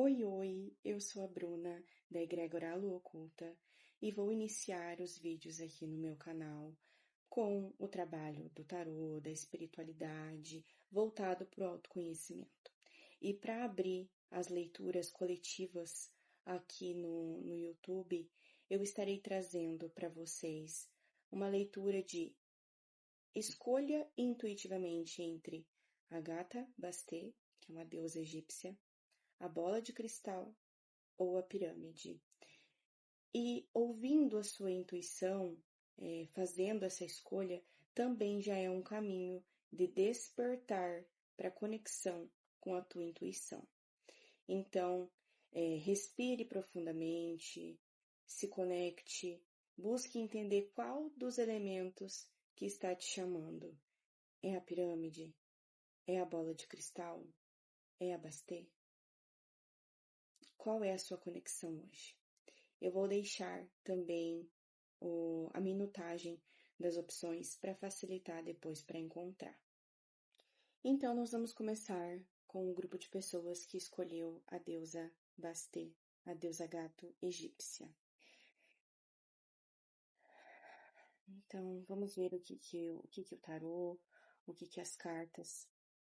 Oi, oi, eu sou a Bruna, da Egrégora Alô Oculta, e vou iniciar os vídeos aqui no meu canal com o trabalho do tarô, da espiritualidade, voltado para o autoconhecimento. E para abrir as leituras coletivas aqui no YouTube, eu estarei trazendo para vocês uma leitura de escolha intuitivamente entre a Gata Bastet, que é uma deusa egípcia, a bola de cristal ou a pirâmide. E ouvindo a sua intuição, fazendo essa escolha, também já é um caminho de despertar para a conexão com a tua intuição. Então, respire profundamente, se conecte, busque entender qual dos elementos que está te chamando. É a pirâmide? É a bola de cristal? É a Bastet? Qual é a sua conexão hoje? Eu vou deixar também a minutagem das opções para facilitar depois para encontrar. Então, nós vamos começar com um grupo de pessoas que escolheu a deusa Bastet, a deusa gato egípcia. Então, vamos ver o que o tarô, o que as cartas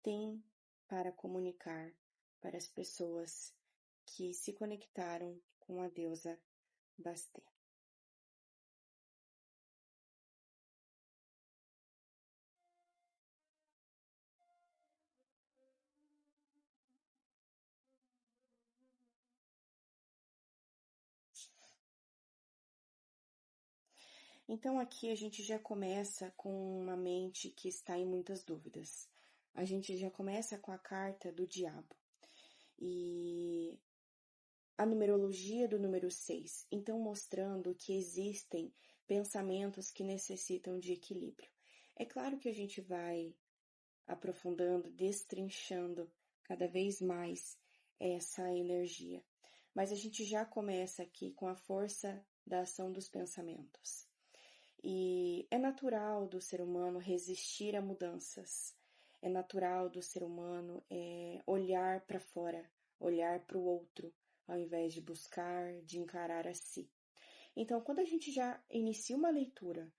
têm para comunicar para as pessoas que se conectaram com a deusa Bastet. Então aqui a gente já começa com uma mente que está em muitas dúvidas. A gente já começa com a carta do diabo e a numerologia do número 6, então mostrando que existem pensamentos que necessitam de equilíbrio. É claro que a gente vai aprofundando, destrinchando cada vez mais essa energia, mas a gente já começa aqui com a força da ação dos pensamentos. E é natural do ser humano resistir a mudanças. É natural do ser humano olhar para fora, olhar para o outro, ao invés de buscar, de encarar a si. Então, quando a gente já inicia uma leitura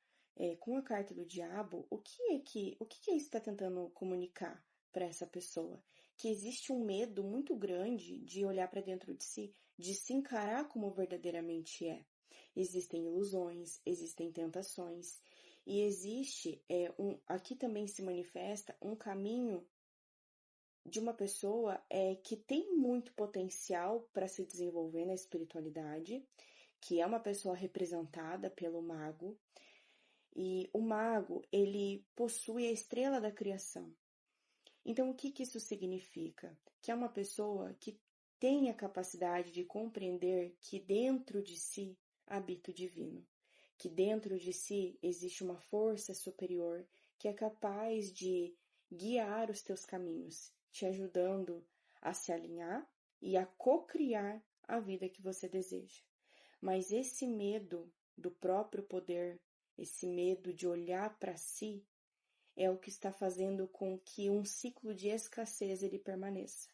com a carta do diabo, o que isso está tentando comunicar para essa pessoa? Que existe um medo muito grande de olhar para dentro de si, de se encarar como verdadeiramente é. Existem ilusões, existem tentações, e existe, aqui também se manifesta um caminho de uma pessoa que tem muito potencial para se desenvolver na espiritualidade, que é uma pessoa representada pelo mago, e o mago, ele possui a estrela da criação. Então, o que isso significa? Que é uma pessoa que tem a capacidade de compreender que dentro de si habita o divino, que dentro de si existe uma força superior que é capaz de guiar os teus caminhos, te ajudando a se alinhar e a co-criar a vida que você deseja. Mas esse medo do próprio poder, esse medo de olhar para si, é o que está fazendo com que um ciclo de escassez ele permaneça.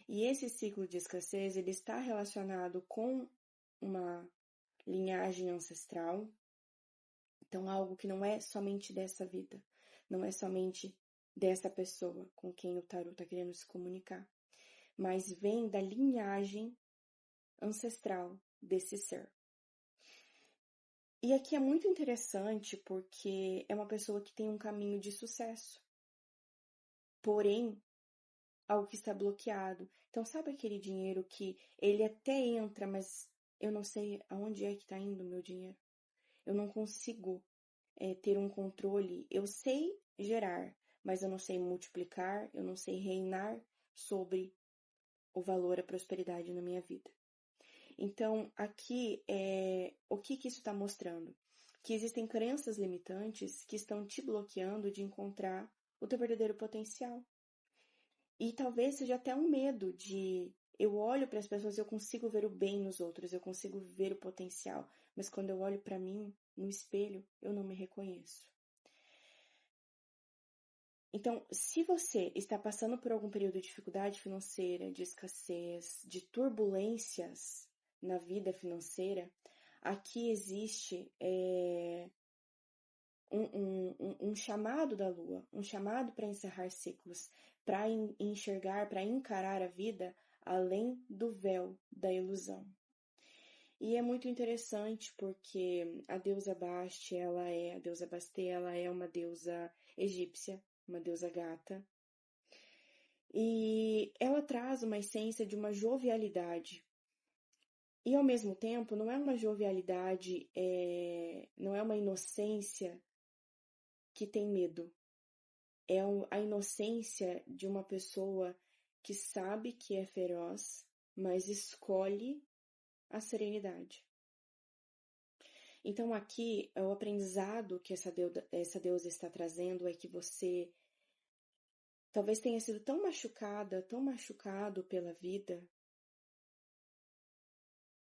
E esse ciclo de escassez ele está relacionado com uma linhagem ancestral, então algo que não é somente dessa vida, não é somente dessa pessoa com quem o tarot está querendo se comunicar, mas vem da linhagem ancestral desse ser. E aqui é muito interessante porque é uma pessoa que tem um caminho de sucesso. Porém, algo que está bloqueado. Então, sabe aquele dinheiro que ele até entra, mas eu não sei aonde é que está indo o meu dinheiro? Eu não consigo ter um controle. Eu sei gerar, mas eu não sei multiplicar, eu não sei reinar sobre o valor, a prosperidade na minha vida. Então, aqui, o que isso está mostrando? Que existem crenças limitantes que estão te bloqueando de encontrar o teu verdadeiro potencial. E talvez seja até um medo de eu olho para as pessoas, eu consigo ver o bem nos outros, eu consigo ver o potencial, mas quando eu olho para mim no espelho, eu não me reconheço. Então, se você está passando por algum período de dificuldade financeira, de escassez, de turbulências na vida financeira, aqui existe um chamado da Lua, um chamado para encerrar ciclos, para enxergar, para encarar a vida além do véu da ilusão. E é muito interessante porque a deusa Basti, a deusa Bastê, ela é uma deusa egípcia, uma deusa gata, e ela traz uma essência de uma jovialidade. E ao mesmo tempo, não é uma jovialidade, não é uma inocência que tem medo. É a inocência de uma pessoa que sabe que é feroz, mas escolhe a serenidade. Então aqui, o aprendizado que essa deusa está trazendo é que você talvez tenha sido tão machucada, tão machucado pela vida,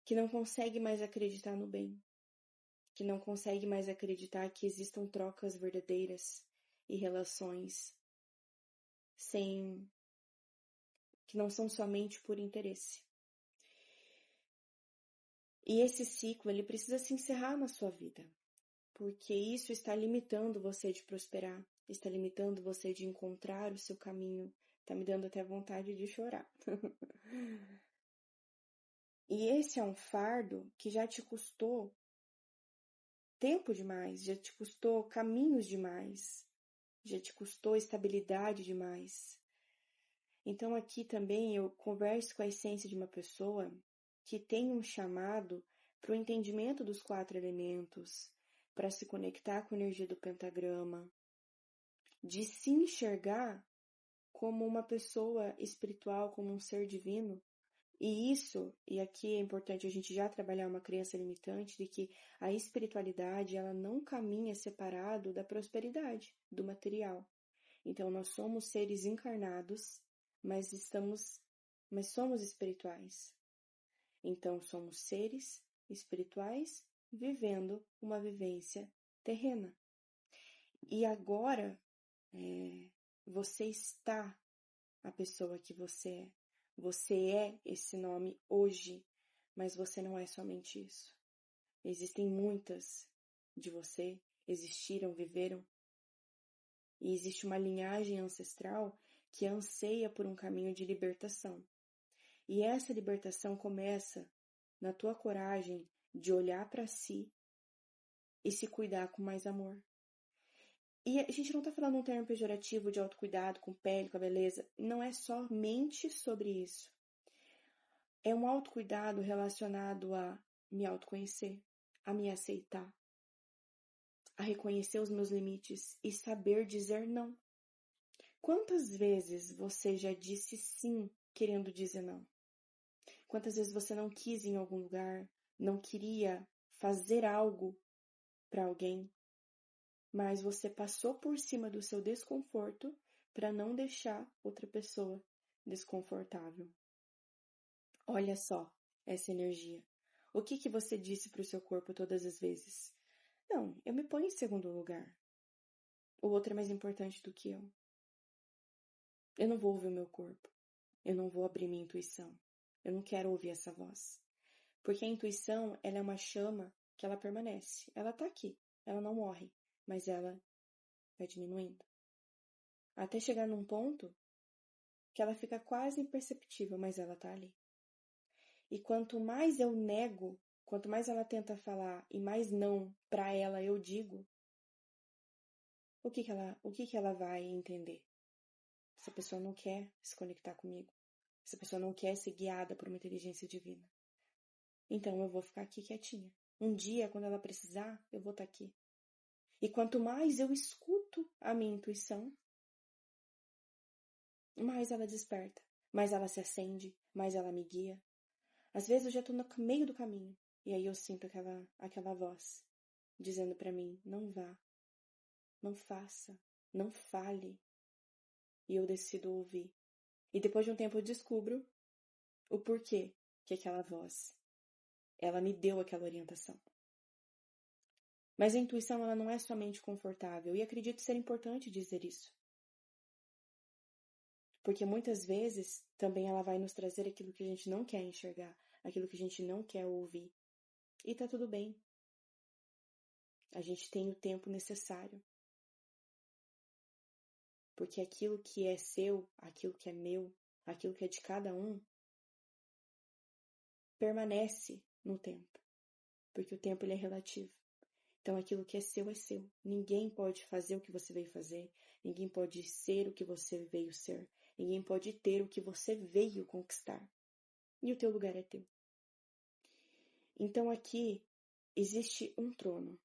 que não consegue mais acreditar no bem, que não consegue mais acreditar que existam trocas verdadeiras e relações que não são somente por interesse. E esse ciclo, ele precisa se encerrar na sua vida, porque isso está limitando você de prosperar, está limitando você de encontrar o seu caminho. Tá me dando até vontade de chorar. E esse é um fardo que já te custou tempo demais, já te custou caminhos demais, já te custou estabilidade demais. Então aqui também eu converso com a essência de uma pessoa que tem um chamado para o entendimento dos 4 elementos, para se conectar com a energia do pentagrama, de se enxergar como uma pessoa espiritual, como um ser divino. E aqui é importante a gente já trabalhar uma crença limitante de que a espiritualidade, ela não caminha separado da prosperidade, do material. Então nós somos seres encarnados, mas somos espirituais. Então somos seres espirituais vivendo uma vivência terrena. E agora você está a pessoa que você é. Você é esse nome hoje, mas você não é somente isso. Existem muitas de você, existiram, viveram, e existe uma linhagem ancestral que anseia por um caminho de libertação. E essa libertação começa na tua coragem de olhar para si e se cuidar com mais amor. E a gente não está falando um termo pejorativo de autocuidado com pele, com a beleza. Não é somente sobre isso. É um autocuidado relacionado a me autoconhecer, a me aceitar, a reconhecer os meus limites e saber dizer não. Quantas vezes você já disse sim querendo dizer não? Quantas vezes você não quis ir em algum lugar, não queria fazer algo para alguém, mas você passou por cima do seu desconforto para não deixar outra pessoa desconfortável. Olha só essa energia. O que você disse para o seu corpo todas as vezes? Não, eu me ponho em segundo lugar. O outro é mais importante do que eu. Eu não vou ouvir o meu corpo. Eu não vou abrir minha intuição. Eu não quero ouvir essa voz. Porque a intuição, ela é uma chama que ela permanece. Ela tá aqui. Ela não morre. Mas ela vai diminuindo. Até chegar num ponto que ela fica quase imperceptível, mas ela tá ali. E quanto mais eu nego, quanto mais ela tenta falar e mais não pra ela eu digo, o que ela vai entender? Essa pessoa não quer se conectar comigo. Essa pessoa não quer ser guiada por uma inteligência divina. Então eu vou ficar aqui quietinha. Um dia, quando ela precisar, eu vou estar aqui. E quanto mais eu escuto a minha intuição, mais ela desperta, mais ela se acende, mais ela me guia. Às vezes eu já estou no meio do caminho e aí eu sinto aquela voz dizendo para mim: não vá, não faça, não fale. E eu decido ouvir. E depois de um tempo eu descubro o porquê que aquela voz, ela me deu aquela orientação. Mas a intuição, ela não é somente confortável, e acredito ser importante dizer isso. Porque muitas vezes também ela vai nos trazer aquilo que a gente não quer enxergar, aquilo que a gente não quer ouvir. E tá tudo bem. A gente tem o tempo necessário. Porque aquilo que é seu, aquilo que é meu, aquilo que é de cada um, permanece no tempo. Porque o tempo ele é relativo. Então aquilo que é seu é seu. Ninguém pode fazer o que você veio fazer. Ninguém pode ser o que você veio ser. Ninguém pode ter o que você veio conquistar. E o teu lugar é teu. Então aqui existe um trono.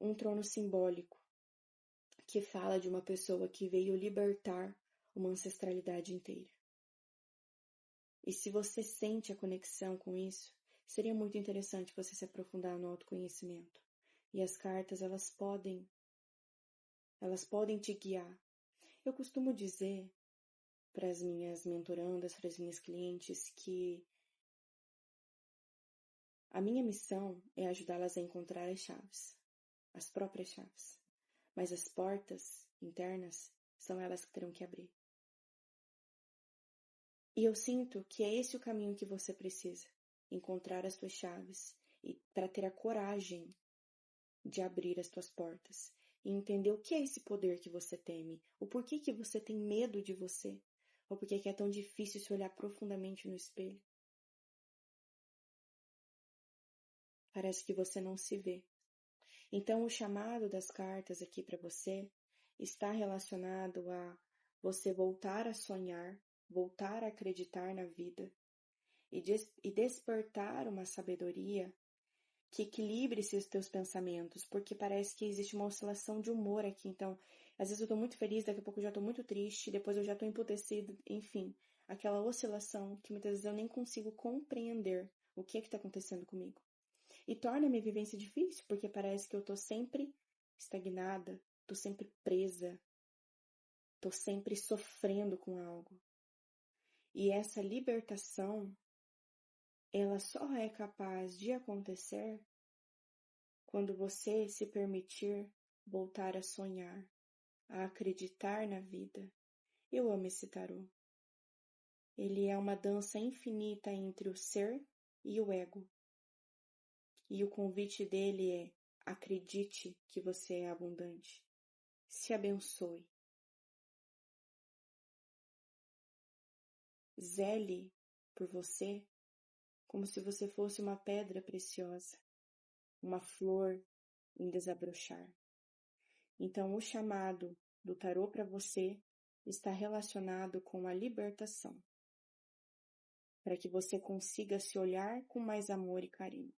Um trono simbólico que fala de uma pessoa que veio libertar uma ancestralidade inteira. E se você sente a conexão com isso, seria muito interessante você se aprofundar no autoconhecimento. E as cartas, elas podem te guiar. Eu costumo dizer para as minhas mentorandas, para as minhas clientes, que a minha missão é ajudá-las a encontrar as chaves, as próprias chaves. Mas as portas internas são elas que terão que abrir. E eu sinto que é esse o caminho que você precisa, encontrar as tuas chaves e para ter a coragem de abrir as tuas portas e entender o que é esse poder que você teme, o porquê que você tem medo de você, ou porquê que é tão difícil se olhar profundamente no espelho. Parece que você não se vê. Então o chamado das cartas aqui para você está relacionado a você voltar a sonhar, voltar a acreditar na vida e despertar uma sabedoria que equilibre esses teus pensamentos, porque parece que existe uma oscilação de humor aqui. Então, às vezes eu tô muito feliz, daqui a pouco eu já tô muito triste, depois eu já tô emputecida, enfim, aquela oscilação que muitas vezes eu nem consigo compreender o que é que tá acontecendo comigo. E torna a minha vivência difícil, porque parece que eu tô sempre estagnada, tô sempre presa, tô sempre sofrendo com algo. E essa libertação, ela só é capaz de acontecer quando você se permitir voltar a sonhar, a acreditar na vida. Eu amo esse tarô. Ele é uma dança infinita entre o ser e o ego. E o convite dele é: acredite que você é abundante. Se abençoe. Zele por você como se você fosse uma pedra preciosa, uma flor em desabrochar. Então, o chamado do tarô para você está relacionado com a libertação, para que você consiga se olhar com mais amor e carinho.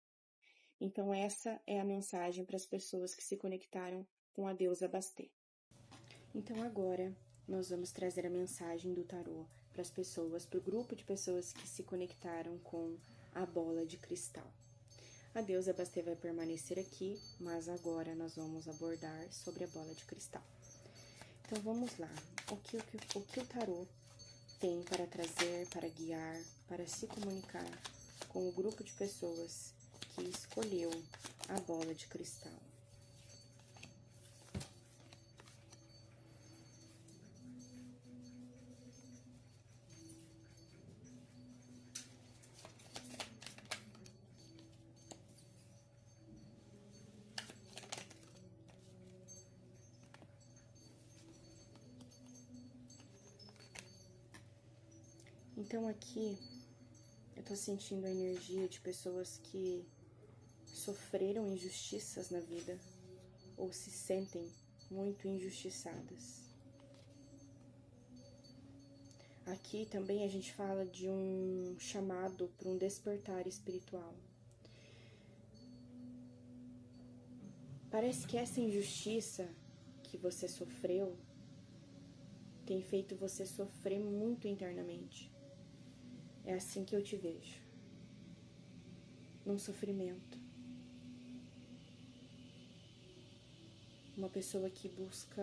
Então, essa é a mensagem para as pessoas que se conectaram com a deusa Bastê. Então, agora, nós vamos trazer a mensagem do tarô para as pessoas, para o grupo de pessoas que se conectaram com a bola de cristal. A deusa Bastê vai permanecer aqui, mas agora nós vamos abordar sobre a bola de cristal. Então vamos lá, o que o tarô tem para trazer, para guiar, para se comunicar com o grupo de pessoas que escolheu a bola de cristal. Então aqui eu tô sentindo a energia de pessoas que sofreram injustiças na vida ou se sentem muito injustiçadas. Aqui também a gente fala de um chamado para um despertar espiritual. Parece que essa injustiça que você sofreu tem feito você sofrer muito internamente. É assim que eu te vejo. Num sofrimento. Uma pessoa que busca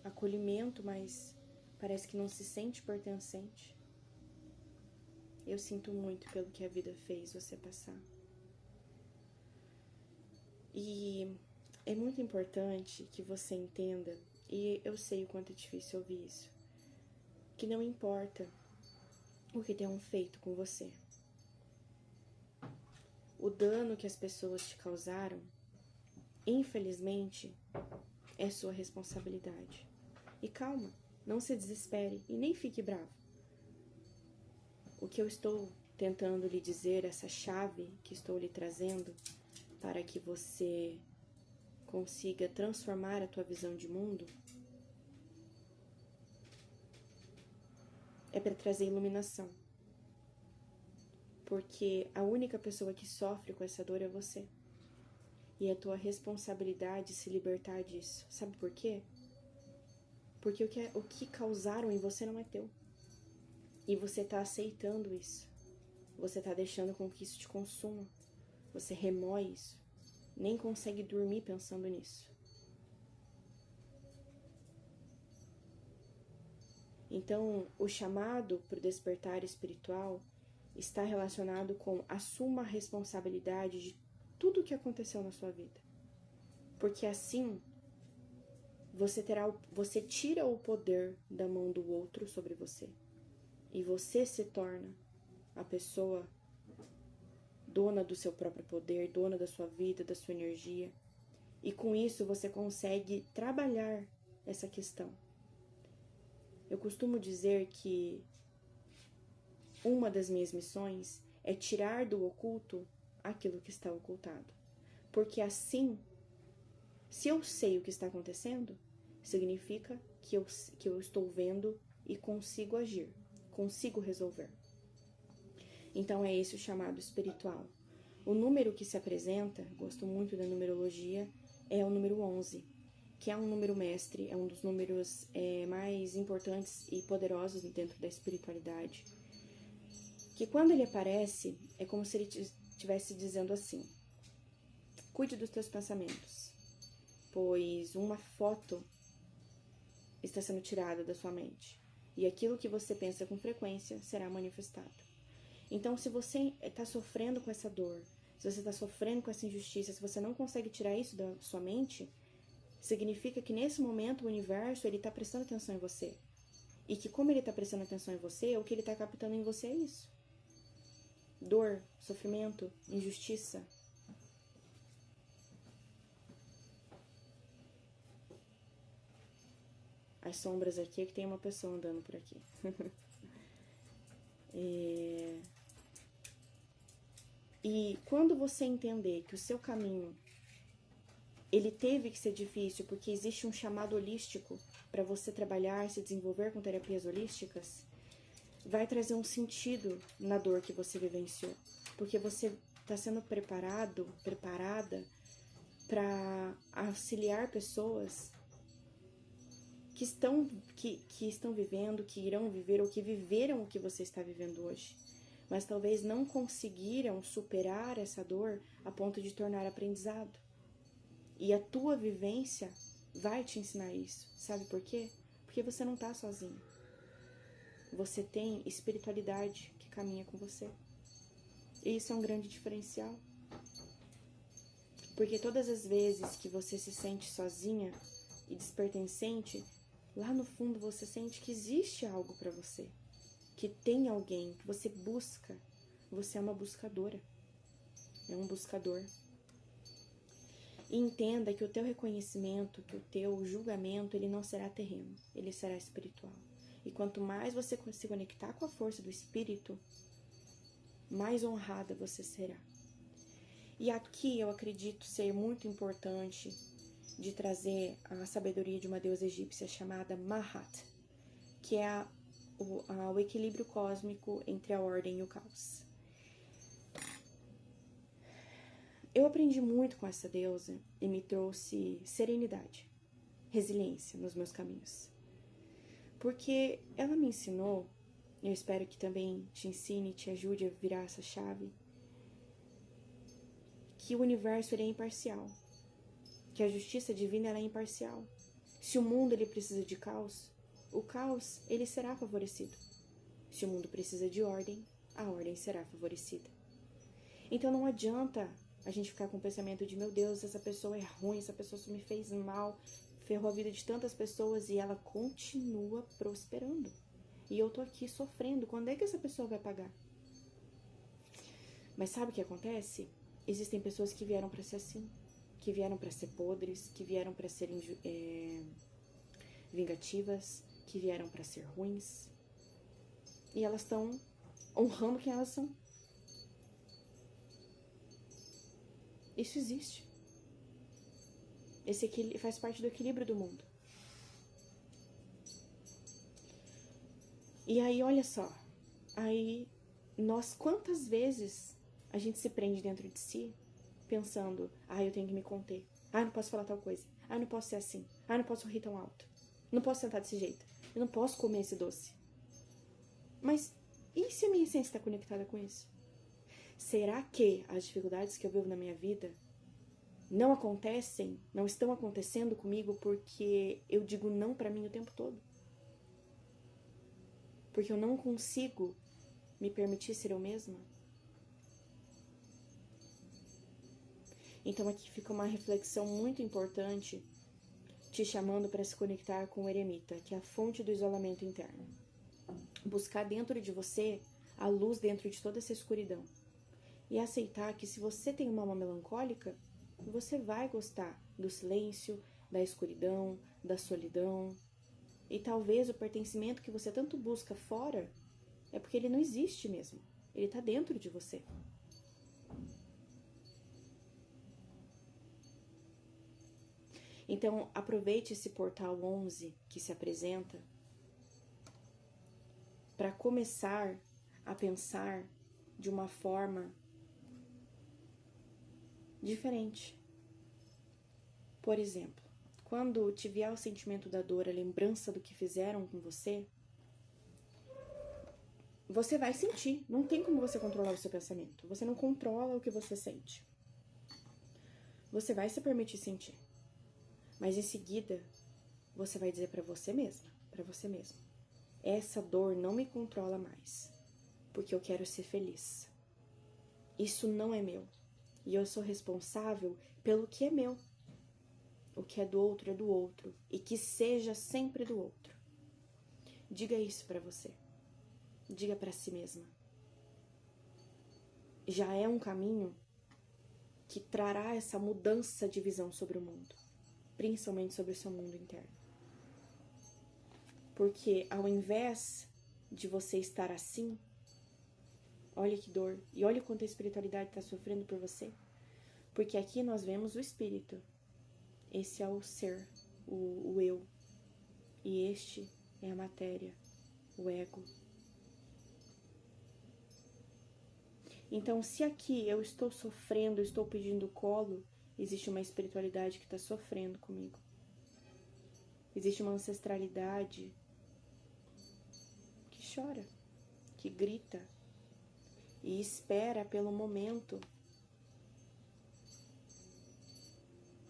acolhimento, mas parece que não se sente pertencente. Eu sinto muito pelo que a vida fez você passar. E é muito importante que você entenda E eu sei o quanto é difícil ouvir isso. Que não importa o que tenham feito com você. O dano que as pessoas te causaram, infelizmente, é sua responsabilidade. E calma, não se desespere e nem fique bravo. O que eu estou tentando lhe dizer, essa chave que estou lhe trazendo, para que você consiga transformar a tua visão de mundo, é para trazer iluminação. Porque a única pessoa que sofre com essa dor é você. E é tua responsabilidade se libertar disso. Sabe por quê? Porque o que causaram em você não é teu. E você está aceitando isso. Você está deixando com que isso te consuma. Você remói isso. Nem consegue dormir pensando nisso. Então, o chamado para o despertar espiritual está relacionado com assuma a responsabilidade de tudo o que aconteceu na sua vida. Porque assim, você tira o poder da mão do outro sobre você. E você se torna a pessoa dona do seu próprio poder, dona da sua vida, da sua energia. E com isso você consegue trabalhar essa questão. Eu costumo dizer que uma das minhas missões é tirar do oculto aquilo que está ocultado. Porque assim, se eu sei o que está acontecendo, significa que eu estou vendo e consigo agir, consigo resolver. Então é esse o chamado espiritual. O número que se apresenta, gosto muito da numerologia, é o número 11, que é um número mestre, é um dos números mais importantes e poderosos dentro da espiritualidade. Que quando ele aparece, é como se ele estivesse dizendo assim: cuide dos teus pensamentos, pois uma foto está sendo tirada da sua mente. E aquilo que você pensa com frequência será manifestado. Então, se você está sofrendo com essa dor, se você está sofrendo com essa injustiça, se você não consegue tirar isso da sua mente, significa que nesse momento o universo está prestando atenção em você. E que como ele está prestando atenção em você, o que ele está captando em você é isso. Dor, sofrimento, injustiça. As sombras aqui é que tem uma pessoa andando por aqui. E quando você entender que o seu caminho ele teve que ser difícil porque existe um chamado holístico para você trabalhar, se desenvolver com terapias holísticas, vai trazer um sentido na dor que você vivenciou. Porque você está sendo preparada para auxiliar pessoas que estão vivendo, que irão viver ou que viveram o que você está vivendo hoje. Mas talvez não conseguiram superar essa dor a ponto de tornar aprendizado. E a tua vivência vai te ensinar isso. Sabe por quê? Porque você não está sozinho. Você tem espiritualidade que caminha com você. E isso é um grande diferencial. Porque todas as vezes que você se sente sozinha e despertencente, lá no fundo você sente que existe algo para você. Que tem alguém que você busca. Você é uma buscadora. É um buscador. E entenda que o teu reconhecimento, que o teu julgamento, ele não será terreno, ele será espiritual. E quanto mais você se conectar com a força do espírito, mais honrada você será. E aqui eu acredito ser muito importante de trazer a sabedoria de uma deusa egípcia chamada Mahat, que é o equilíbrio cósmico entre a ordem e o caos. Eu aprendi muito com essa deusa e me trouxe serenidade, resiliência nos meus caminhos. Porque ela me ensinou, eu espero que também te ensine e te ajude a virar essa chave, que o universo ele é imparcial, que a justiça divina ela é imparcial. Se o mundo ele precisa de caos, o caos ele será favorecido. Se o mundo precisa de ordem, a ordem será favorecida. Então não adianta a gente ficar com o pensamento de, meu Deus, essa pessoa é ruim, essa pessoa me fez mal, ferrou a vida de tantas pessoas e ela continua prosperando. E eu tô aqui sofrendo. Quando é que essa pessoa vai pagar? Mas sabe o que acontece? Existem pessoas que vieram para ser assim, que vieram para ser podres, que vieram para serem vingativas, que vieram para ser ruins. E elas estão honrando quem elas são. Isso existe. Esse faz parte do equilíbrio do mundo. E aí, olha só. Aí, quantas vezes a gente se prende dentro de si, pensando, eu tenho que me conter. Eu não posso falar tal coisa. Eu não posso ser assim. Eu não posso rir tão alto. Não posso sentar desse jeito. Eu não posso comer esse doce. Mas, e se a minha essência está conectada com isso? Será que as dificuldades que eu vivo na minha vida não estão acontecendo comigo porque eu digo não pra mim o tempo todo? Porque eu não consigo me permitir ser eu mesma? Então aqui fica uma reflexão muito importante, te chamando para se conectar com o eremita, que é a fonte do isolamento interno. Buscar dentro de você a luz dentro de toda essa escuridão. E aceitar que se você tem uma alma melancólica, você vai gostar do silêncio, da escuridão, da solidão. E talvez o pertencimento que você tanto busca fora é porque ele não existe mesmo. Ele está dentro de você. Então, aproveite esse portal 11 que se apresenta para começar a pensar de uma forma diferente. Por exemplo, quando te vier o sentimento da dor, a lembrança do que fizeram com você, você vai sentir. Não tem como você controlar o seu pensamento. Você não controla o que você sente. Você vai se permitir sentir. Mas em seguida, você vai dizer para você mesma, essa dor não me controla mais, porque eu quero ser feliz. Isso não é meu. E eu sou responsável pelo que é meu. O que é do outro é do outro. E que seja sempre do outro. Diga isso para você. Diga para si mesma. Já é um caminho que trará essa mudança de visão sobre o mundo. Principalmente sobre o seu mundo interno. Porque ao invés de você estar assim, olha que dor. E olha quanto a espiritualidade está sofrendo por você. Porque aqui nós vemos o espírito. Esse é o ser, o eu. E este é a matéria, o ego. Então, se aqui eu estou sofrendo, eu estou pedindo colo, existe uma espiritualidade que está sofrendo comigo. Existe uma ancestralidade que chora, que grita e espera pelo momento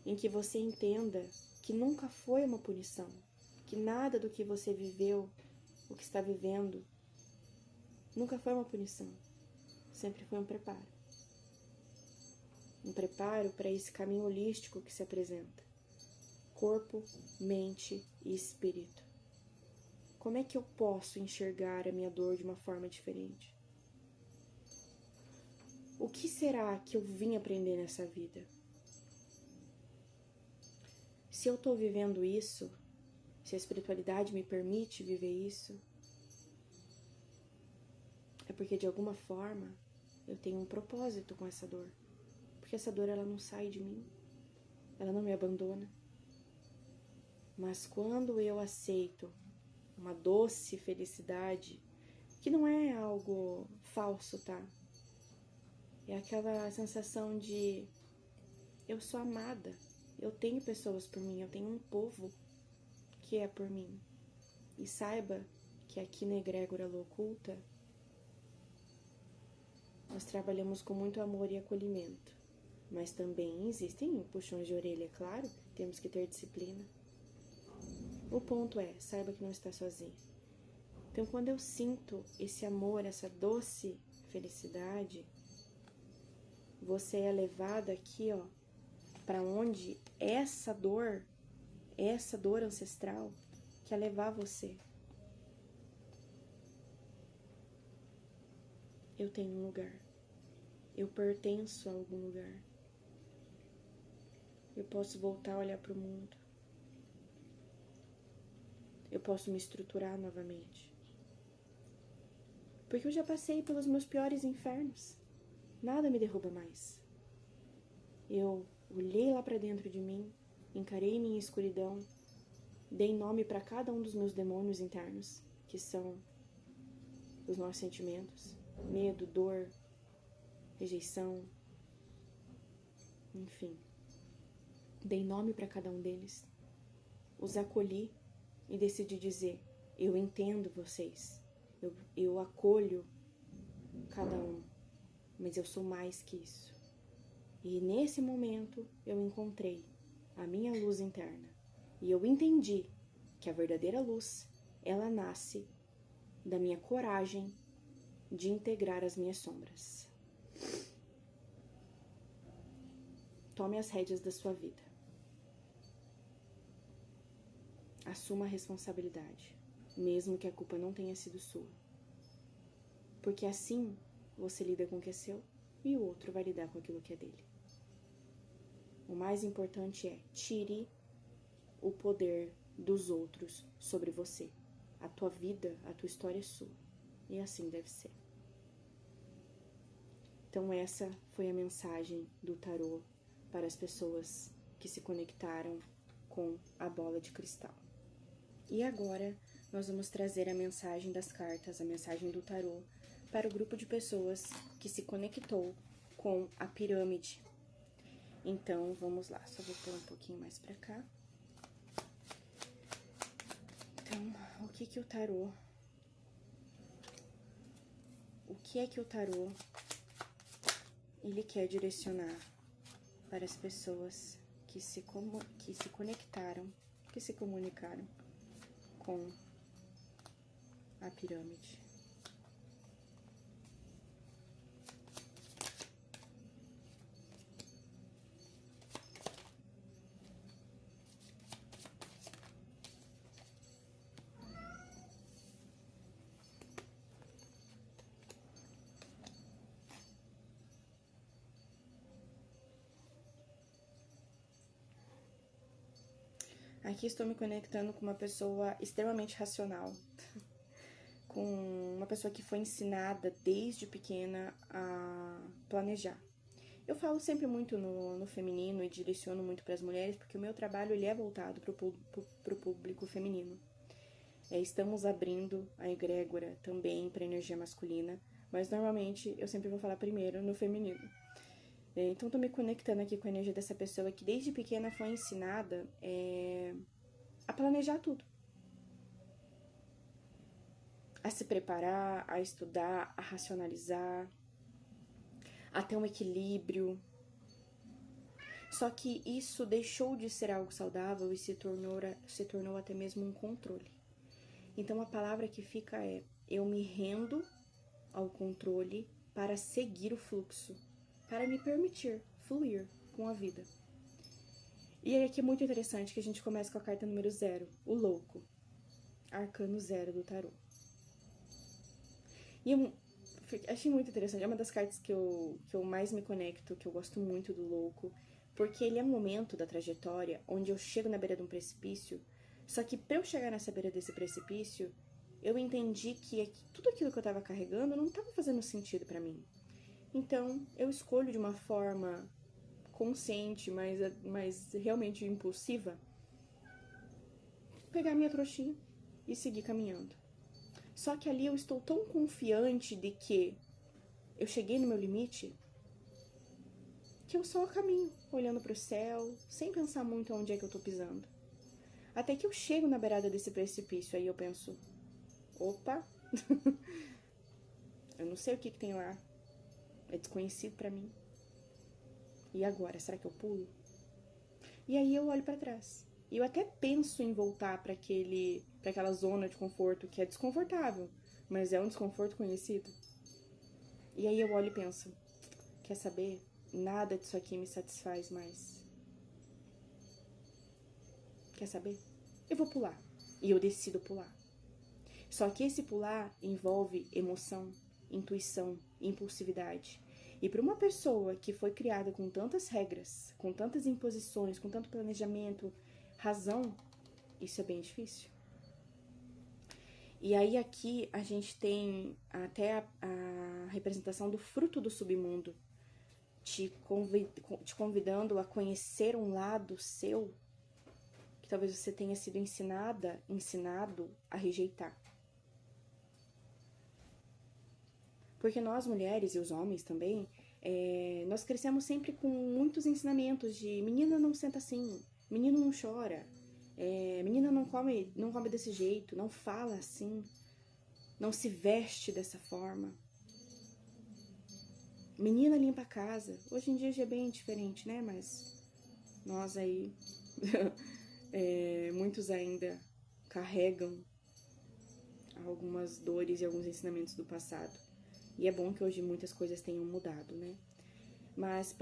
em que você entenda que nunca foi uma punição, que nada do que você viveu, o que está vivendo, nunca foi uma punição, sempre foi um preparo. Um preparo para esse caminho holístico que se apresenta. Corpo, mente e espírito. Como é que eu posso enxergar a minha dor de uma forma diferente? O que será que eu vim aprender nessa vida? Se eu estou vivendo isso, se a espiritualidade me permite viver isso, é porque de alguma forma eu tenho um propósito com essa dor. Porque essa dor ela não sai de mim, ela não me abandona. Mas quando eu aceito uma doce felicidade, que não é algo falso, tá? É aquela sensação de eu sou amada, eu tenho pessoas por mim, eu tenho um povo que é por mim. E saiba que aqui na Egrégora Oculta nós trabalhamos com muito amor e acolhimento. Mas também existem puxões de orelha, é claro, temos que ter disciplina. O ponto é, saiba que não está sozinho. Então, quando eu sinto esse amor, essa doce felicidade, você é levada aqui, ó, para onde essa dor essa dor ancestral quer levar você. Eu tenho um lugar. Eu pertenço a algum lugar. Eu posso voltar a olhar para o mundo. Eu posso me estruturar novamente. Porque eu já passei pelos meus piores infernos. Nada me derruba mais. Eu olhei lá para dentro de mim, encarei minha escuridão, dei nome para cada um dos meus demônios internos, que são os nossos sentimentos, medo, dor, rejeição, enfim. Dei nome para cada um deles, os acolhi e decidi dizer: eu entendo vocês, eu acolho cada um, mas eu sou mais que isso. E nesse momento eu encontrei a minha luz interna e eu entendi que a verdadeira luz, ela nasce da minha coragem de integrar as minhas sombras. Tome as rédeas da sua vida. Assuma a responsabilidade, mesmo que a culpa não tenha sido sua. Porque assim você lida com o que é seu e o outro vai lidar com aquilo que é dele. O mais importante é: tire o poder dos outros sobre você. A tua vida, a tua história é sua. E assim deve ser. Então essa foi a mensagem do tarô para as pessoas que se conectaram com a bola de cristal. E agora nós vamos trazer a mensagem das cartas, a mensagem do tarô, para o grupo de pessoas que se conectou com a pirâmide. Então, vamos lá. Só vou pôr um pouquinho mais pra cá. Então, o que o tarô... O que é que o tarô, ele quer direcionar para as pessoas que se conectaram, que se comunicaram com a pirâmide? Aqui estou me conectando com uma pessoa extremamente racional, com uma pessoa que foi ensinada desde pequena a planejar. Eu falo sempre muito no feminino e direciono muito para as mulheres, porque o meu trabalho ele é voltado para o público feminino. Estamos abrindo a egrégora também para a energia masculina, mas normalmente eu sempre vou falar primeiro no feminino. Então, estou me conectando aqui com a energia dessa pessoa que desde pequena foi ensinada a planejar tudo. A se preparar, a estudar, a racionalizar, a ter um equilíbrio. Só que isso deixou de ser algo saudável e se tornou até mesmo um controle. Então, a palavra que fica é: eu me rendo ao controle para seguir o fluxo, para me permitir fluir com a vida. E aí aqui é muito interessante que a gente começa com a carta número 0, o louco, arcano 0 do tarô. E eu achei muito interessante, é uma das cartas que eu mais me conecto, que eu gosto muito do louco, porque ele é um momento da trajetória onde eu chego na beira de um precipício, só que para eu chegar nessa beira desse precipício, eu entendi que tudo aquilo que eu estava carregando não estava fazendo sentido para mim. Então, eu escolho de uma forma consciente, mas realmente impulsiva, pegar minha trouxinha e seguir caminhando. Só que ali eu estou tão confiante de que eu cheguei no meu limite, que eu só caminho, olhando para o céu, sem pensar muito onde é que eu estou pisando. Até que eu chego na beirada desse precipício, aí eu penso: opa, eu não sei o que tem lá, é desconhecido para mim. E agora, será que eu pulo? E aí eu olho para trás. E eu até penso em voltar para aquela zona de conforto que é desconfortável, mas é um desconforto conhecido. E aí eu olho e penso: quer saber? Nada disso aqui me satisfaz mais. Quer saber? Eu vou pular. E eu decido pular. Só que esse pular envolve emoção, intuição, impulsividade. E para uma pessoa que foi criada com tantas regras, com tantas imposições, com tanto planejamento, razão, isso é bem difícil. E aí aqui a gente tem até a representação do fruto do submundo, te convidando a conhecer um lado seu que talvez você tenha sido ensinado a rejeitar. Porque nós mulheres e os homens também, nós crescemos sempre com muitos ensinamentos de menina não senta assim, menino não chora, menina não come desse jeito, não fala assim, não se veste dessa forma. Menina limpa a casa. Hoje em dia já é bem diferente, né? Mas nós aí, muitos ainda carregam algumas dores e alguns ensinamentos do passado. E é bom que hoje muitas coisas tenham mudado, né? Mas,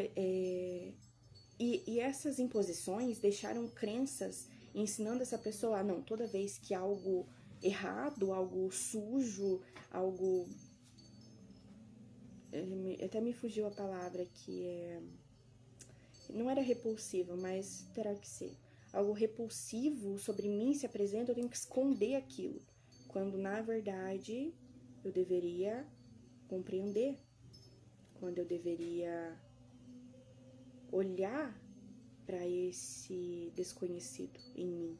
e essas imposições deixaram crenças ensinando essa pessoa, não, toda vez que algo errado, algo sujo, algo... até me fugiu a palavra que não era repulsiva, mas terá que ser. Algo repulsivo sobre mim se apresenta, eu tenho que esconder aquilo. Quando, na verdade, eu deveria compreender, quando eu deveria olhar para esse desconhecido em mim.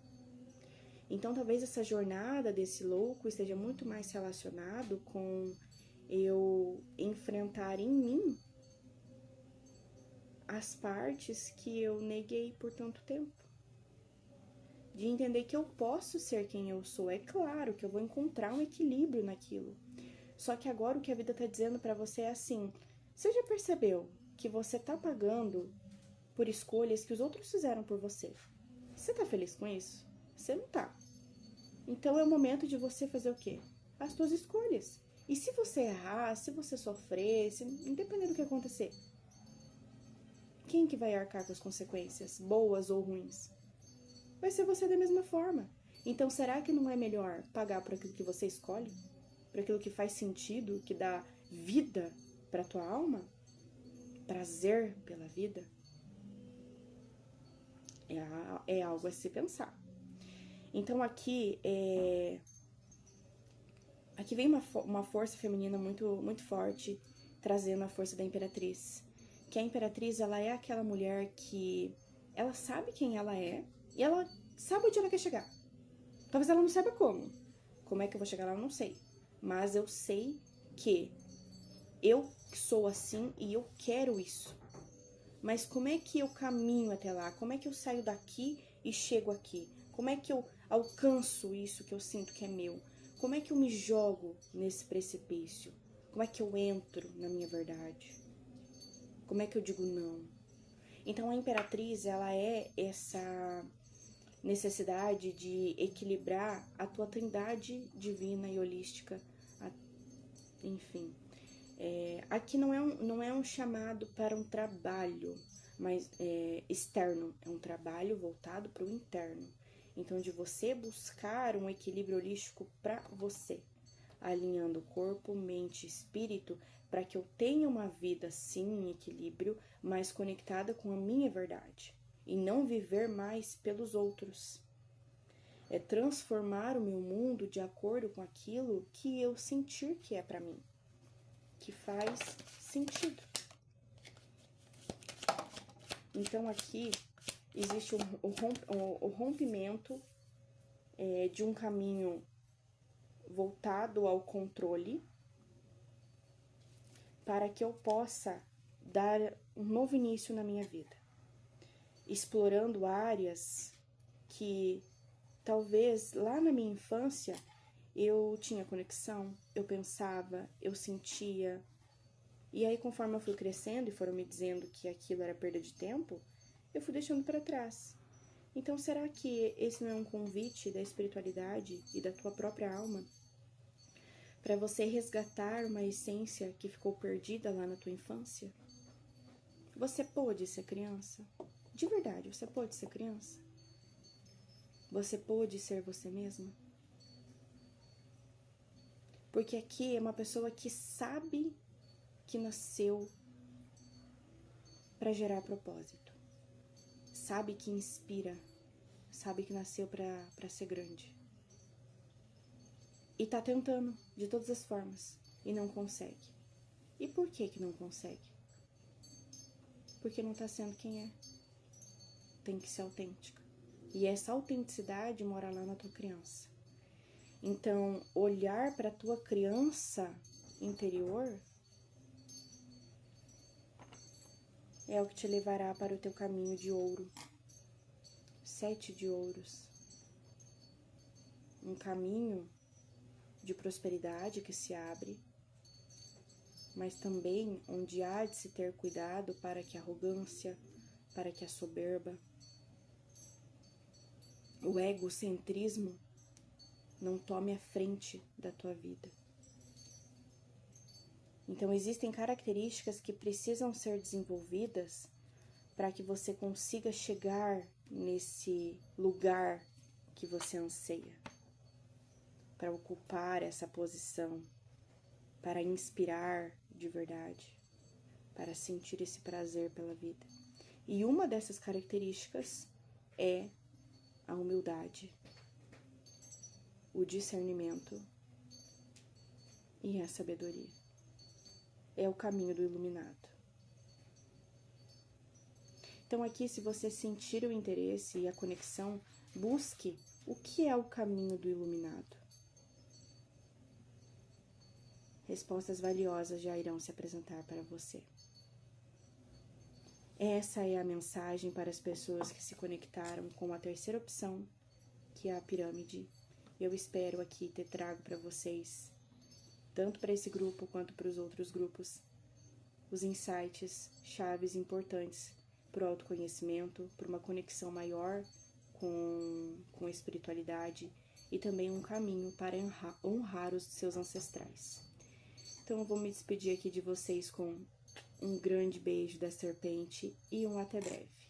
Então, talvez essa jornada desse louco esteja muito mais relacionado com eu enfrentar em mim as partes que eu neguei por tanto tempo. De entender que eu posso ser quem eu sou. É claro que eu vou encontrar um equilíbrio naquilo. Só que agora o que a vida tá dizendo pra você é assim, você já percebeu que você tá pagando por escolhas que os outros fizeram por você? Você tá feliz com isso? Você não tá. Então é o momento de você fazer o quê? As suas escolhas. E se você errar, se você sofrer, independente do que acontecer, quem que vai arcar com as consequências, boas ou ruins? Vai ser você da mesma forma. Então será que não é melhor pagar por aquilo que você escolhe? Por aquilo que faz sentido, que dá vida para tua alma? Prazer pela vida? É algo a se pensar. Então aqui vem uma força feminina muito, muito forte, trazendo a força da Imperatriz. Que a Imperatriz, ela é aquela mulher que ela sabe quem ela é e ela sabe onde ela quer chegar. Talvez ela não saiba como. Como é que eu vou chegar lá, eu não sei. Mas eu sei que eu sou assim e eu quero isso. Mas como é que eu caminho até lá? Como é que eu saio daqui e chego aqui? Como é que eu alcanço isso que eu sinto que é meu? Como é que eu me jogo nesse precipício? Como é que eu entro na minha verdade? Como é que eu digo não? Então a Imperatriz, ela é essa necessidade de equilibrar a tua trindade divina e holística, enfim. Aqui não é um chamado para um trabalho mas externo, é um trabalho voltado para o interno. Então, de você buscar um equilíbrio holístico para você, alinhando corpo, mente e espírito, para que eu tenha uma vida, sim, em equilíbrio, mais conectada com a minha verdade, e não viver mais pelos outros. É transformar o meu mundo de acordo com aquilo que eu sentir que é para mim, que faz sentido. Então, aqui existe o rompimento de um caminho voltado ao controle para que eu possa dar um novo início na minha vida, explorando áreas que talvez lá na minha infância eu tinha conexão, eu pensava, eu sentia. E aí, conforme eu fui crescendo e foram me dizendo que aquilo era perda de tempo, eu fui deixando para trás. Então, será que esse não é um convite da espiritualidade e da tua própria alma para você resgatar uma essência que ficou perdida lá na tua infância? Você pôde ser criança? De verdade, você pôde ser criança? Você pôde ser você mesma? Porque aqui é uma pessoa que sabe que nasceu para gerar propósito. Sabe que inspira. Sabe que nasceu para ser grande. E tá tentando de todas as formas e não consegue. E por que não consegue? Porque não tá sendo quem é. Tem que ser autêntica. E essa autenticidade mora lá na tua criança. Então, olhar para a tua criança interior é o que te levará para o teu caminho de ouro. 7 de ouros. Um caminho de prosperidade que se abre, mas também onde há de se ter cuidado para que a arrogância, para que a soberba, o egocentrismo não tome a frente da tua vida. Então, existem características que precisam ser desenvolvidas para que você consiga chegar nesse lugar que você anseia, para ocupar essa posição, para inspirar de verdade, para sentir esse prazer pela vida. E uma dessas características é a humildade, o discernimento e a sabedoria. É o caminho do iluminado. Então aqui, se você sentir o interesse e a conexão, busque o que é o caminho do iluminado. Respostas valiosas já irão se apresentar para você. Essa é a mensagem para as pessoas que se conectaram com a terceira opção, que é a pirâmide. Eu espero aqui ter trago para vocês, tanto para esse grupo quanto para os outros grupos, os insights, chaves importantes para o autoconhecimento, para uma conexão maior com a espiritualidade e também um caminho para honrar os seus ancestrais. Então eu vou me despedir aqui de vocês com um grande beijo da serpente e um até breve.